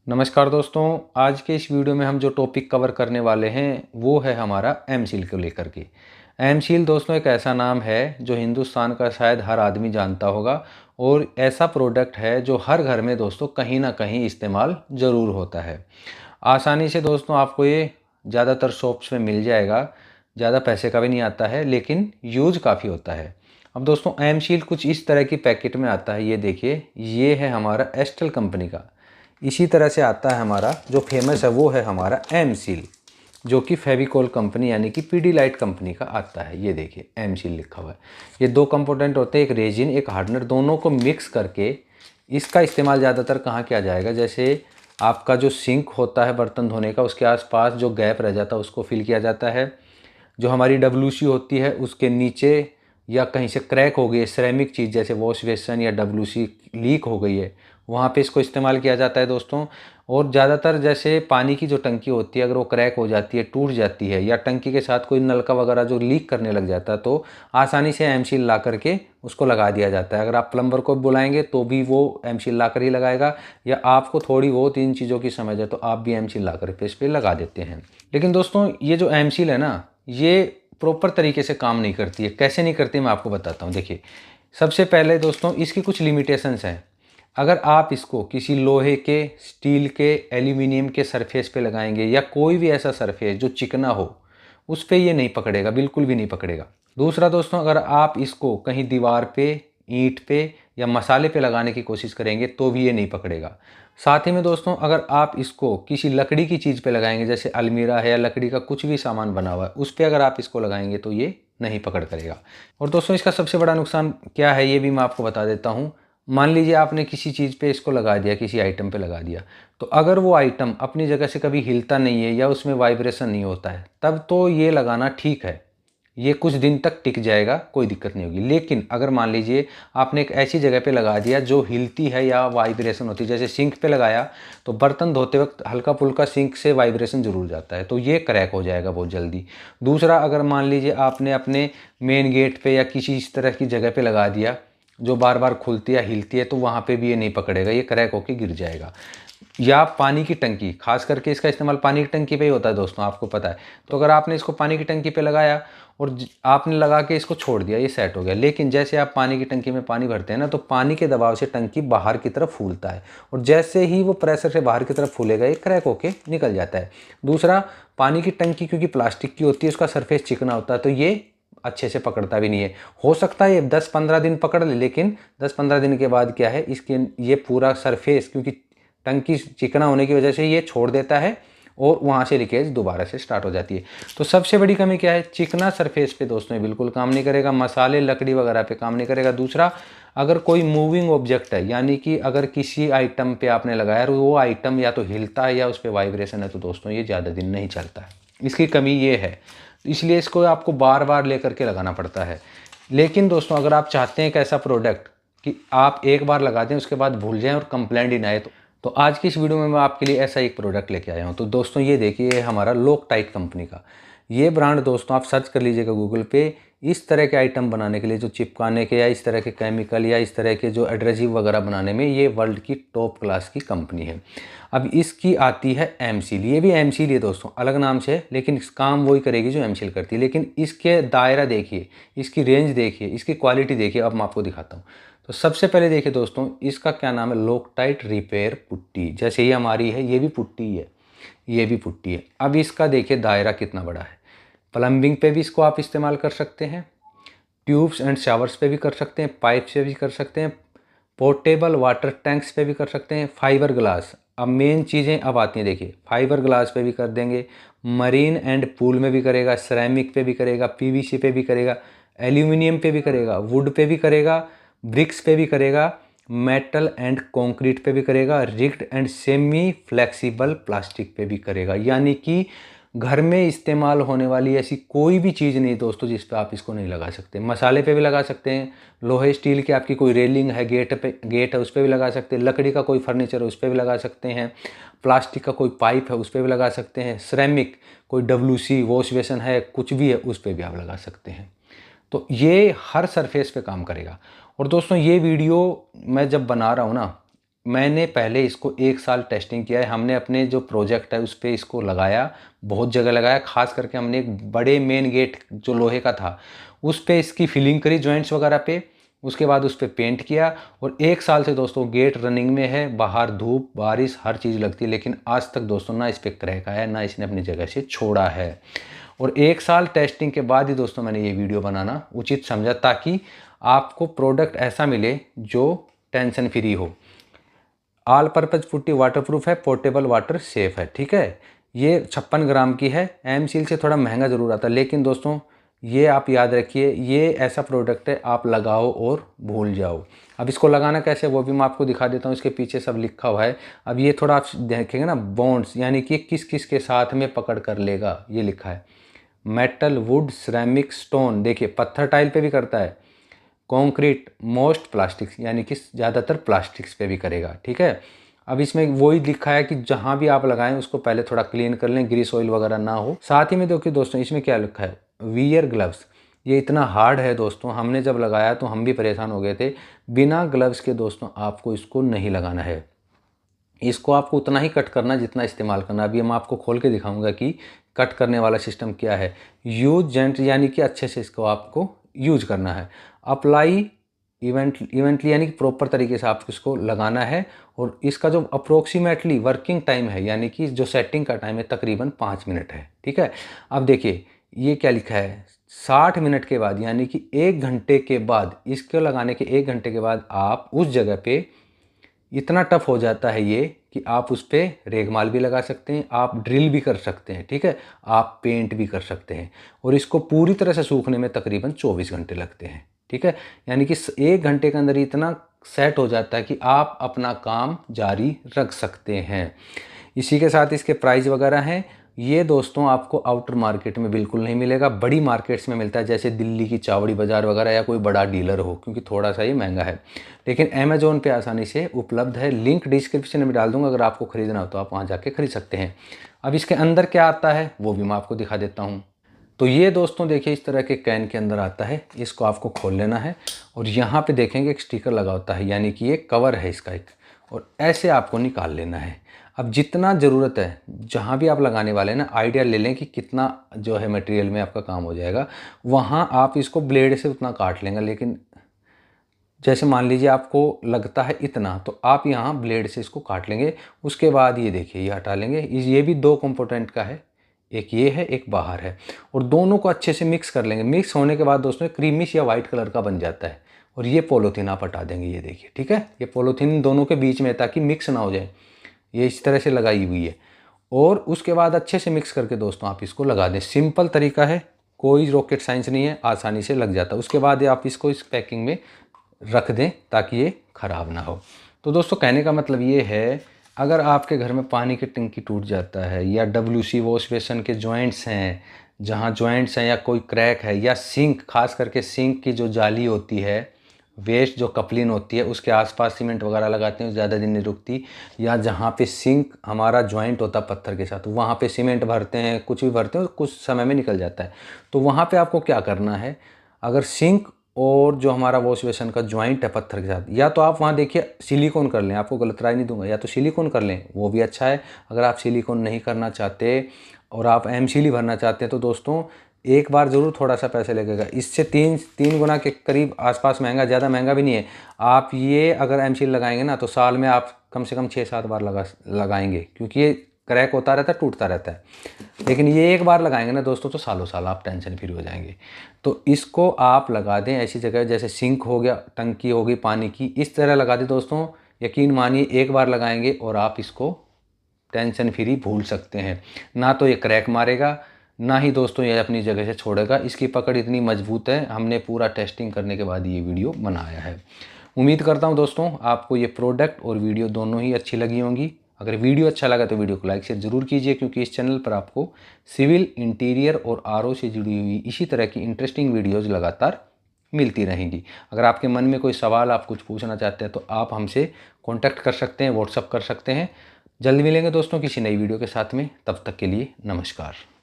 नमस्कार दोस्तों। आज के इस वीडियो में हम जो टॉपिक कवर करने वाले हैं वो है हमारा एम सील को लेकर के। एम सील दोस्तों एक ऐसा नाम है जो हिंदुस्तान का शायद हर आदमी जानता होगा और ऐसा प्रोडक्ट है जो हर घर में दोस्तों कहीं ना कहीं इस्तेमाल ज़रूर होता है। आसानी से दोस्तों आपको ये ज़्यादातर शॉप्स में मिल जाएगा। ज़्यादा पैसे का भी नहीं आता है लेकिन यूज़ काफ़ी होता है। अब दोस्तों एम सील कुछ इस तरह की पैकेट में आता है। ये देखिए, ये है हमारा एस्टेल कंपनी का। इसी तरह से आता है हमारा जो फेमस है वो है हमारा एम सील, जो कि फेविकोल कंपनी यानी कि पीडीलाइट कंपनी का आता है। ये देखिए एम सील लिखा हुआ है। ये दो कंपोनेंट होते हैं, एक रेजिन एक हार्डनर, दोनों को मिक्स करके इसका इस्तेमाल ज़्यादातर कहाँ किया जाएगा। जैसे आपका जो सिंक होता है बर्तन धोने का, उसके आसपास जो गैप रह जाता है उसको फिल किया जाता है। जो हमारी डब्ल्यूसी होती है उसके नीचे या कहीं से क्रैक हो गई है सिरेमिक चीज़, जैसे वॉश बेसन या डब्ल्यूसी लीक हो गई है, वहाँ पे इसको इस्तेमाल किया जाता है दोस्तों। और ज़्यादातर जैसे पानी की जो टंकी होती है अगर वो क्रैक हो जाती है, टूट जाती है, या टंकी के साथ कोई नलका वगैरह जो लीक करने लग जाता है, तो आसानी से एम सील ला करके उसको लगा दिया जाता है। अगर आप प्लम्बर को बुलाएंगे तो भी वो एम सील ला कर ही लगाएगा, या आपको थोड़ी बहुत इन चीज़ों की समझ है तो आप भी एम सील ला कर इस पर लगा देते हैं। लेकिन दोस्तों ये जो एम सील है ना, ये प्रॉपर तरीके से काम नहीं करती है। कैसे नहीं करती मैं आपको बताता हूँ। देखिए, सबसे पहले दोस्तों इसकी कुछ लिमिटेशंस हैं। अगर आप इसको किसी लोहे के, स्टील के, एल्यूमिनियम के सरफेस पे लगाएंगे या कोई भी ऐसा सरफेस जो चिकना हो, उस पे ये नहीं पकड़ेगा, बिल्कुल भी नहीं पकड़ेगा। दूसरा दोस्तों, अगर आप इसको कहीं दीवार पे, ईंट पे या मसाले पे लगाने की कोशिश करेंगे तो भी ये नहीं पकड़ेगा। साथ ही में दोस्तों, अगर आप इसको किसी लकड़ी की चीज़ पे लगाएंगे, जैसे अलमीरा है या लकड़ी का कुछ भी सामान बना हुआ है, उस पे अगर आप इसको लगाएंगे तो ये नहीं पकड़ करेगा। और दोस्तों इसका सबसे बड़ा नुकसान क्या है ये भी मैं आपको बता देता हूँ। मान लीजिए आपने किसी चीज़ पे इसको लगा दिया, किसी आइटम पे लगा दिया, तो अगर वो आइटम अपनी जगह से कभी हिलता नहीं है या उसमें वाइब्रेशन नहीं होता है, तब तो ये लगाना ठीक है, ये कुछ दिन तक टिक जाएगा, कोई दिक्कत नहीं होगी। लेकिन अगर मान लीजिए आपने एक ऐसी जगह पे लगा दिया जो हिलती है या वाइब्रेशन होती है, जैसे सिंक पे लगाया, तो बर्तन धोते वक्त हल्का फुल्का सिंक से वाइब्रेशन ज़रूर जाता है, तो ये क्रैक हो जाएगा बहुत जल्दी। दूसरा, अगर मान लीजिए आपने अपने मेन गेट पे या किसी इस तरह की जगह पे लगा दिया जो बार बार खुलती या हिलती है, तो वहाँ पे भी ये नहीं पकड़ेगा, ये क्रैक होकर गिर जाएगा। या पानी की टंकी, खास करके इसका इस्तेमाल पानी की टंकी पे ही होता है दोस्तों, आपको पता है। तो अगर आपने इसको पानी की टंकी पे लगाया और आपने लगा के इसको छोड़ दिया, ये सेट हो गया। लेकिन जैसे आप पानी की टंकी में पानी भरते हैं ना, तो पानी के दबाव से टंकी बाहर की तरफ फूलता है, और जैसे ही वो प्रेशर से बाहर की तरफ फूलेगा ये क्रैक होके निकल जाता है। दूसरा, पानी की टंकी क्योंकि प्लास्टिक की होती है, उसका सरफेस चिकना होता है, तो ये अच्छे से पकड़ता भी नहीं है। हो सकता है ये 10-15 दिन पकड़ ले, लेकिन 10-15 दिन के बाद क्या है, इसके ये पूरा सरफेस क्योंकि टंकी चिकना होने की वजह से ये छोड़ देता है और वहाँ से लीकेज दोबारा से स्टार्ट हो जाती है। तो सबसे बड़ी कमी क्या है, चिकना सरफेस पे दोस्तों ये बिल्कुल काम नहीं करेगा, मसाले लकड़ी वगैरह पे काम नहीं करेगा। दूसरा, अगर कोई मूविंग ऑब्जेक्ट है, यानी कि अगर किसी आइटम पे आपने लगाया और वो आइटम या तो हिलता है या उस पर वाइब्रेशन है, तो दोस्तों ये ज़्यादा दिन नहीं चलता है। इसकी कमी ये है, इसलिए इसको आपको बार बार लेकर के लगाना पड़ता है। लेकिन दोस्तों अगर आप चाहते हैं एक ऐसा प्रोडक्ट कि आप एक बार लगा दें उसके बाद भूल जाएं और कंप्लेंट ही ना आए, तो आज की इस वीडियो में मैं आपके लिए ऐसा एक प्रोडक्ट लेके आया हूं। तो दोस्तों ये देखिए, हमारा लोकटाइट कंपनी का ये ब्रांड दोस्तों, आप सर्च कर लीजिएगा गूगल पे। इस तरह के आइटम बनाने के लिए, जो चिपकाने के या इस तरह के केमिकल या इस तरह के जो एडहेसिव वगैरह बनाने में, ये वर्ल्ड की टॉप क्लास की कंपनी है। अब इसकी आती है एम सील। ये भी एम सील है दोस्तों, अलग नाम से है, लेकिन इस काम वही करेगी जो एम सील करती है। लेकिन इसके दायरा देखिए, इसकी रेंज देखिए, इसकी क्वालिटी देखिए। अब मैं आपको दिखाता हूँ। तो सबसे पहले देखिए दोस्तों, इसका क्या नाम है, लोकटाइट रिपेयर पुट्टी। जैसे ये हमारी है, ये भी पुट्टी है, ये भी पुट्टी है। अब इसका देखिए दायरा कितना बड़ा है। प्लम्बिंग पे भी इसको आप इस्तेमाल कर सकते हैं, ट्यूब्स एंड शावर्स पे भी कर सकते हैं, पाइप से भी कर सकते हैं, पोर्टेबल वाटर टैंक्स पे भी कर सकते हैं, फाइबर ग्लास। अब मेन चीज़ें अब आती हैं, देखिए फाइबर ग्लास पे भी कर देंगे, मरीन एंड पूल में भी करेगा, सिरेमिक पे भी करेगा, पीवीसी पे भी करेगा, एल्यूमिनियम पे भी करेगा, वुड पे भी करेगा, ब्रिक्स पे भी करेगा, मेटल एंड कंक्रीट पे भी करेगा, rigged and semi flexible plastic पे भी करेगा। यानी कि घर में इस्तेमाल होने वाली ऐसी कोई भी चीज़ नहीं दोस्तों जिस पे आप इसको नहीं लगा सकते। मसाले पे भी लगा सकते हैं, लोहे स्टील की आपकी कोई रेलिंग है, गेट है, उस पर भी लगा सकते हैं, लकड़ी का कोई फर्नीचर है उस पर भी लगा सकते हैं, प्लास्टिक का कोई पाइप है उस पर भी लगा सकते हैं, सिरेमिक कोई डब्ल्यूसी वॉश बेसन है, कुछ भी है उस पर भी आप लगा सकते हैं। तो ये हर सरफेस पे काम करेगा। और दोस्तों ये वीडियो मैं जब बना रहा हूँ ना, मैंने पहले इसको 1 साल टेस्टिंग किया है। हमने अपने जो प्रोजेक्ट है उस पे इसको लगाया, बहुत जगह लगाया। ख़ास करके हमने एक बड़े मेन गेट जो लोहे का था उस पे इसकी फिलिंग करी जॉइंट्स वगैरह पे। उसके बाद उस पे पेंट किया और 1 साल से दोस्तों गेट रनिंग में है। बाहर धूप बारिश हर चीज़ लगती है, लेकिन आज तक दोस्तों ना इस पे क्रैक आया, ना इसने अपनी जगह से छोड़ा है। और 1 साल टेस्टिंग के बाद ही दोस्तों मैंने ये वीडियो बनाना उचित समझा, ताकि आपको प्रोडक्ट ऐसा मिले जो टेंशन फ्री हो। ऑल पर्पज पुट्टी वाटरप्रूफ है, पोर्टेबल वाटर सेफ है। ठीक है, ये 56 ग्राम की है। एम सील से थोड़ा महंगा ज़रूर आता है, लेकिन दोस्तों ये आप याद रखिए, ये ऐसा प्रोडक्ट है आप लगाओ और भूल जाओ। अब इसको लगाना कैसे वो भी मैं आपको दिखा देता हूँ। इसके पीछे सब लिखा हुआ है। अब ये थोड़ा आप देखेंगे ना, बॉन्ड्स यानी कि किस किस के साथ में पकड़ कर लेगा, ये लिखा है। मेटल, वुड, सिरेमिक, स्टोन, देखिए पत्थर टाइल पे भी करता है। कंक्रीट, मोस्ट प्लास्टिक्स यानी कि ज़्यादातर प्लास्टिक्स पे भी करेगा। ठीक है, अब इसमें वही लिखा है कि जहाँ भी आप लगाएं उसको पहले थोड़ा क्लीन कर लें, ग्रीस ऑयल वगैरह ना हो। साथ ही में देखिए दोस्तों इसमें क्या लिखा है, वियर ग्लव्स। ये इतना हार्ड है दोस्तों, हमने जब लगाया तो हम भी परेशान हो गए थे। बिना ग्लव्स के दोस्तों आपको इसको नहीं लगाना है। इसको आपको उतना ही कट करना जितना इस्तेमाल करना। अभी मैं आपको खोल के दिखाऊंगा कि कट करने वाला सिस्टम क्या है। यूज जेंट यानी कि अच्छे से इसको आपको यूज करना है। अप्लाई इवेंटली यानी कि प्रॉपर तरीके से आपको इसको लगाना है। और इसका जो अप्रोक्सीमेटली वर्किंग टाइम है यानी कि जो सेटिंग का टाइम है तकरीबन 5 मिनट है। ठीक है, अब देखिए ये क्या लिखा है, 60 मिनट के बाद यानी कि 1 घंटे के बाद, इसको लगाने के 1 घंटे के बाद आप उस जगह पे इतना टफ हो जाता है ये कि आप उस पर रेगमाल भी लगा सकते हैं, आप ड्रिल भी कर सकते हैं। ठीक है, आप पेंट भी कर सकते हैं। और इसको पूरी तरह से सूखने में तकरीबन 24 घंटे लगते हैं। ठीक है, यानी कि 1 घंटे के अंदर इतना सेट हो जाता है कि आप अपना काम जारी रख सकते हैं। इसी के साथ इसके प्राइस वगैरह हैं। ये दोस्तों आपको आउटर मार्केट में बिल्कुल नहीं मिलेगा, बड़ी मार्केट्स में मिलता है, जैसे दिल्ली की चावड़ी बाज़ार वगैरह या कोई बड़ा डीलर हो, क्योंकि थोड़ा सा ये महंगा है। लेकिन अमेज़ॉन पे आसानी से उपलब्ध है। लिंक डिस्क्रिप्शन में डाल दूंगा, अगर आपको ख़रीदना हो तो आप वहाँ जाके खरीद सकते हैं। अब इसके अंदर क्या आता है वो भी मैं आपको दिखा देता हूँ। तो ये दोस्तों देखिए इस तरह के कैन के अंदर आता है। इसको आपको खोल लेना है और यहाँ पे देखेंगे एक स्टिकर लगा होता है, यानी कि ये कवर है इसका एक, और ऐसे आपको निकाल लेना है। अब जितना ज़रूरत है, जहाँ भी आप लगाने वाले हैं ना, आइडिया ले लें कि कितना जो है मटेरियल में आपका काम हो जाएगा। वहाँ आप इसको ब्लेड से उतना काट लेंगे, लेकिन जैसे मान लीजिए आपको लगता है इतना, तो आप यहाँ ब्लेड से इसको काट लेंगे। उसके बाद ये देखिए ये हटा लेंगे। ये भी 2 कंपोनेंट का है, एक ये है एक बाहर है, और दोनों को अच्छे से मिक्स कर लेंगे। मिक्स होने के बाद दोस्तों क्रीमिश या वाइट कलर का बन जाता है। और ये पॉलीथीन आप हटा देंगे, ये देखिए। ठीक है, ये पॉलीथीन दोनों के बीच में है ताकि मिक्स ना हो जाए। ये इस तरह से लगाई हुई है। और उसके बाद अच्छे से मिक्स करके दोस्तों आप इसको लगा दें। सिंपल तरीका है, कोई रॉकेट साइंस नहीं है, आसानी से लग जाता है। उसके बाद आप इसको इस पैकिंग में रख दें ताकि ये ख़राब ना हो। तो दोस्तों कहने का मतलब ये है, अगर आपके घर में पानी की टंकी टूट जाता है, या WC वॉश बेसन के जॉइंट्स हैं, जहाँ जॉइंट्स हैं या कोई क्रैक है, या सिंक, खास करके सिंक की जो जाली होती है, वेस्ट जो कपलिन होती है उसके आसपास सीमेंट वगैरह लगाते हैं, ज़्यादा दिन नहीं रुकती। या जहाँ पे सिंक हमारा जॉइंट होता है पत्थर के साथ, वहाँ पे सीमेंट भरते हैं, कुछ भी भरते हैं, कुछ समय में निकल जाता है। तो वहाँ पे आपको क्या करना है, अगर सिंक और जो हमारा वॉश बेसन का जॉइंट है पत्थर के साथ, या तो आप वहाँ देखिए सिलिकॉन कर लें, आपको गलत राय नहीं दूंगा, या तो सिलिकॉन कर लें, वो भी अच्छा है। अगर आप सिलिकॉन नहीं करना चाहते और आप एमसील भरना चाहते हैं, तो दोस्तों एक बार ज़रूर थोड़ा सा पैसे लगेगा। इससे तीन गुना के करीब आसपास महंगा, ज़्यादा महंगा भी नहीं है। आप ये अगर एमसील लगाएंगे ना, तो साल में आप कम से कम 6-7 बार लगाएंगे, क्योंकि ये क्रैक होता रहता है, टूटता रहता है। लेकिन ये एक बार लगाएंगे ना दोस्तों, तो सालों साल आप टेंशन फ्री हो जाएंगे। तो इसको आप लगा दें ऐसी जगह, जैसे सिंक हो गया, टंकी हो गई पानी की, इस तरह लगा दें दोस्तों। यकीन मानिए एक बार लगाएंगे और आप इसको टेंशन फ्री भूल सकते हैं। ना तो ये क्रैक मारेगा, ना ही दोस्तों ये अपनी जगह से छोड़ेगा। इसकी पकड़ इतनी मजबूत है, हमने पूरा टेस्टिंग करने के बाद ये वीडियो बनाया है। उम्मीद करता हूँ दोस्तों आपको ये प्रोडक्ट और वीडियो दोनों ही अच्छी लगी होंगी। अगर वीडियो अच्छा लगा तो वीडियो को लाइक शेयर ज़रूर कीजिए, क्योंकि इस चैनल पर आपको सिविल, इंटीरियर और आरओ से जुड़ी हुई इसी तरह की इंटरेस्टिंग वीडियोज़ लगातार मिलती रहेंगी। अगर आपके मन में कोई सवाल, आप कुछ पूछना चाहते हैं, तो आप हमसे कॉन्टैक्ट कर सकते हैं, व्हाट्सअप कर सकते हैं। जल्द मिलेंगे दोस्तों किसी नई वीडियो के साथ में, तब तक के लिए नमस्कार।